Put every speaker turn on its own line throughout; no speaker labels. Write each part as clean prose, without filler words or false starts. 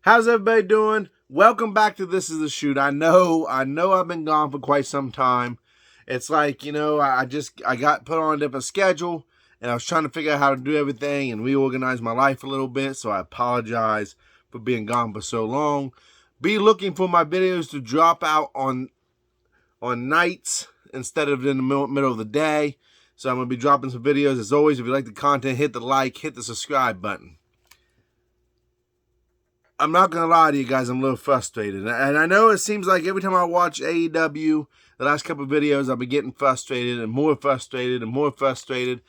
How's everybody doing? Welcome back to This Is the Shoot. I know I've been gone for quite some time. It's like, I got put on a different schedule and I was trying to figure out how to do everything and reorganize my life a little bit, so I apologize for being gone for so long. Be looking for my videos to drop out on nights instead of in the middle of the day. So I'm going to be dropping some videos. As always, if you like the content, hit the like, hit the subscribe button. I'm not going to lie to you guys, I'm a little frustrated. And I know it seems like every time I watch AEW, the last couple of videos, I'll be getting frustrated and more frustrated and more frustrated.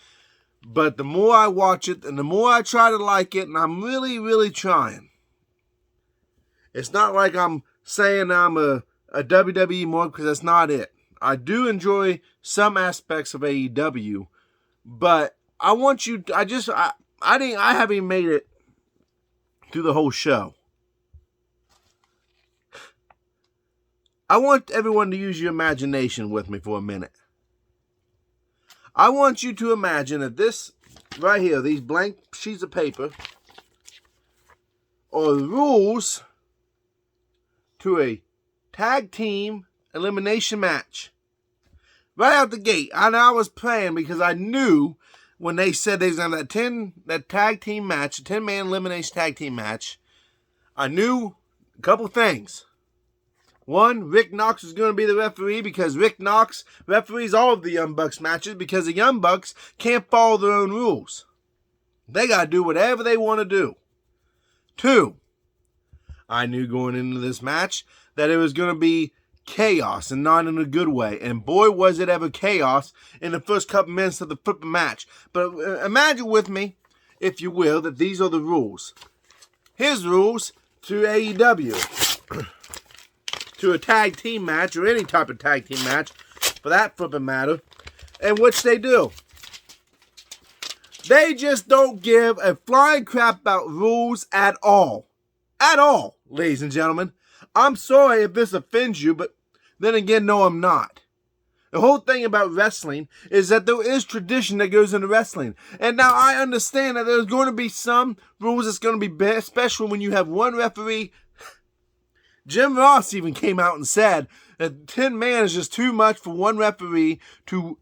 But the more I watch it and the more I try to like it, and I'm really, really trying. It's not like I'm saying I'm a WWE more, because that's not it. I do enjoy some aspects of AEW, but I want you, I haven't even made it through the whole show. I want everyone to use your imagination with me for a minute. I want you to imagine that this right here, these blank sheets of paper, are the rules to a tag team elimination match. Right out the gate. And I was praying because I knew when they said they was going to attend that tag team match, a 10-man elimination tag team match, I knew a couple things. One, Rick Knox was going to be the referee because Rick Knox referees all of the Young Bucks matches because the Young Bucks can't follow their own rules. They got to do whatever they want to do. Two, I knew going into this match that it was going to be chaos and not in a good way. And boy, was it ever chaos in the first couple minutes of the flipping match. But imagine with me, if you will, that these are the rules. Here's the rules to AEW. To a tag team match, or any type of tag team match, for that flipping matter, and which they do. They just don't give a flying crap about rules at all. At all, ladies and gentlemen. I'm sorry if this offends you, but then again, no, I'm not. The whole thing about wrestling is that there is tradition that goes into wrestling. And now I understand that there's going to be some rules that's going to be bad, especially when you have one referee. Jim Ross even came out and said that 10-man is just too much for one referee to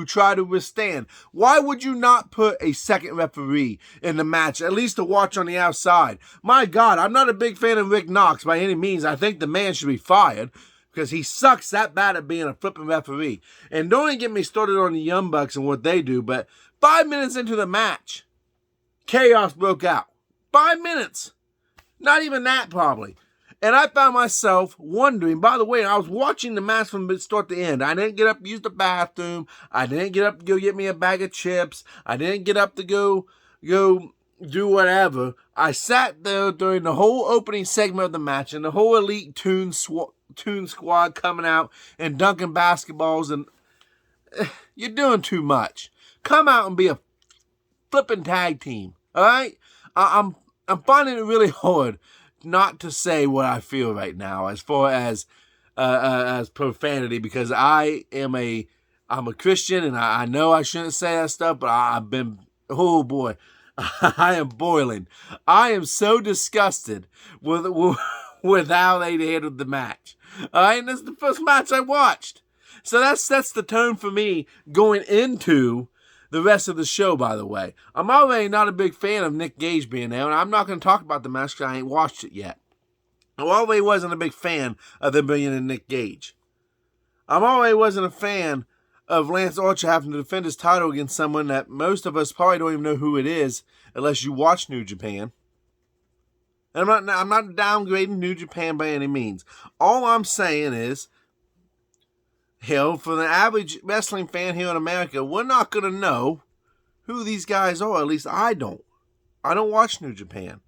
try to withstand. Why would you not put a second referee in the match, at least to watch on the outside? My God, I'm not a big fan of Rick Knox by any means. I think the man should be fired because he sucks that bad at being a flipping referee. And don't even get me started on the Young Bucks and what they do, but 5 minutes into the match, chaos broke out. 5 minutes. Not even that, probably. And I found myself wondering, by the way, I was watching the match from start to end. I didn't get up to use the bathroom. I didn't get up to go get me a bag of chips. I didn't get up to go do whatever. I sat there during the whole opening segment of the match and the whole Elite Toon Squad coming out and dunking basketballs. And you're doing too much. Come out and be a flipping tag team, all right? I'm finding it really hard not to say what I feel right now as far as profanity, because I'm a Christian and I know I shouldn't say that stuff, but I've been, oh boy, I am boiling. I am so disgusted with how they handled the match. All right, and this is the first match I watched. So that sets the tone for me going into the rest of the show, by the way. I'm already not a big fan of Nick Gage being there, and I'm not going to talk about the match because I ain't watched it yet. I already wasn't a big fan of them bringing in Nick Gage. I already wasn't a fan of Lance Archer having to defend his title against someone that most of us probably don't even know who it is unless you watch New Japan. And I'm not downgrading New Japan by any means. All I'm saying is, hell, for the average wrestling fan here in America, we're not going to know who these guys are. At least I don't. I don't watch New Japan.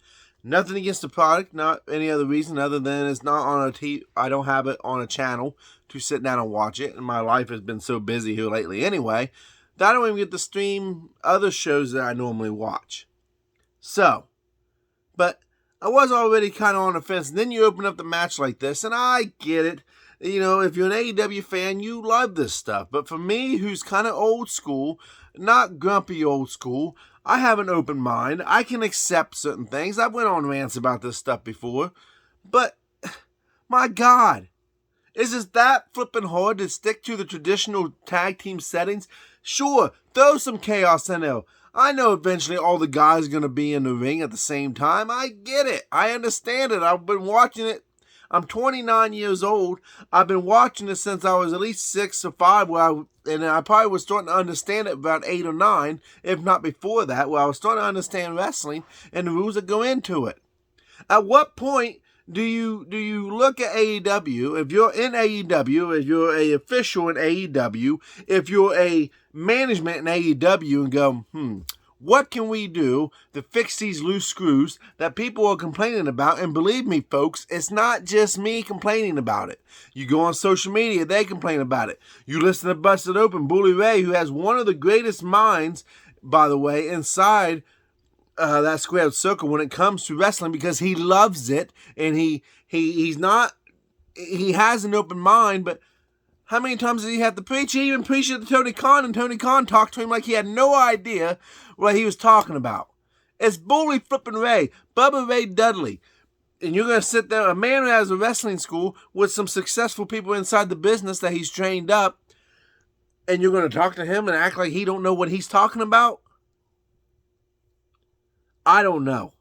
Nothing against the product, not any other reason other than it's not on a TV. I don't have it on a channel to sit down and watch it. And my life has been so busy here lately anyway, that I don't even get to stream other shows that I normally watch. So, but I was already kind of on the fence. And then you open up the match like this, and I get it. You know, if you're an AEW fan, you love this stuff. But for me, who's kind of old school, not grumpy old school, I have an open mind. I can accept certain things. I've went on rants about this stuff before. But, my God, is it that flippin' hard to stick to the traditional tag team settings? Sure, throw some chaos in there. I know eventually all the guys are going to be in the ring at the same time. I get it. I understand it. I've been watching it. I'm 29 years old. I've been watching it since I was at least 6 or 5, and I probably was starting to understand it about 8 or 9, if not before that, where I was starting to understand wrestling and the rules that go into it. At what point do you look at AEW, if you're in AEW, if you're an official in AEW, if you're a management in AEW, and go, what can we do to fix these loose screws that people are complaining about? And believe me, folks, it's not just me complaining about it. You go on social media, they complain about it. You listen to Busted Open, Bully Ray, who has one of the greatest minds, by the way, inside that squared circle when it comes to wrestling, because he loves it, and he has an open mind. But how many times did he have to preach? He even preached it to Tony Khan, and Tony Khan talked to him like he had no idea what he was talking about. It's Bully flippin' Ray, Bubba Ray Dudley. And you're going to sit there, a man who has a wrestling school with some successful people inside the business that he's trained up, and you're going to talk to him and act like he don't know what he's talking about? I don't know.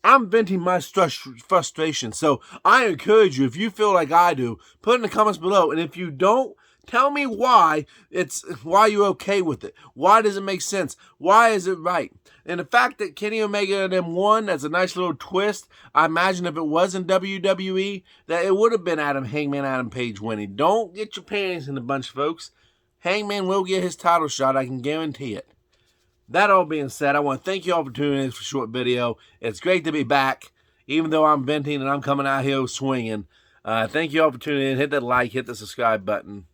I'm venting my frustration, so I encourage you, if you feel like I do, put in the comments below. And if you don't, tell me why you're okay with it. Why does it make sense? Why is it right? And the fact that Kenny Omega and them won, that's a nice little twist. I imagine if it was in WWE, that it would have been Hangman Adam Page winning. Don't get your panties in a bunch, folks. Hangman will get his title shot, I can guarantee it. That all being said, I want to thank you all for tuning in for a short video. It's great to be back, even though I'm venting and I'm coming out here swinging. Thank you all for tuning in. Hit that like, hit the subscribe button.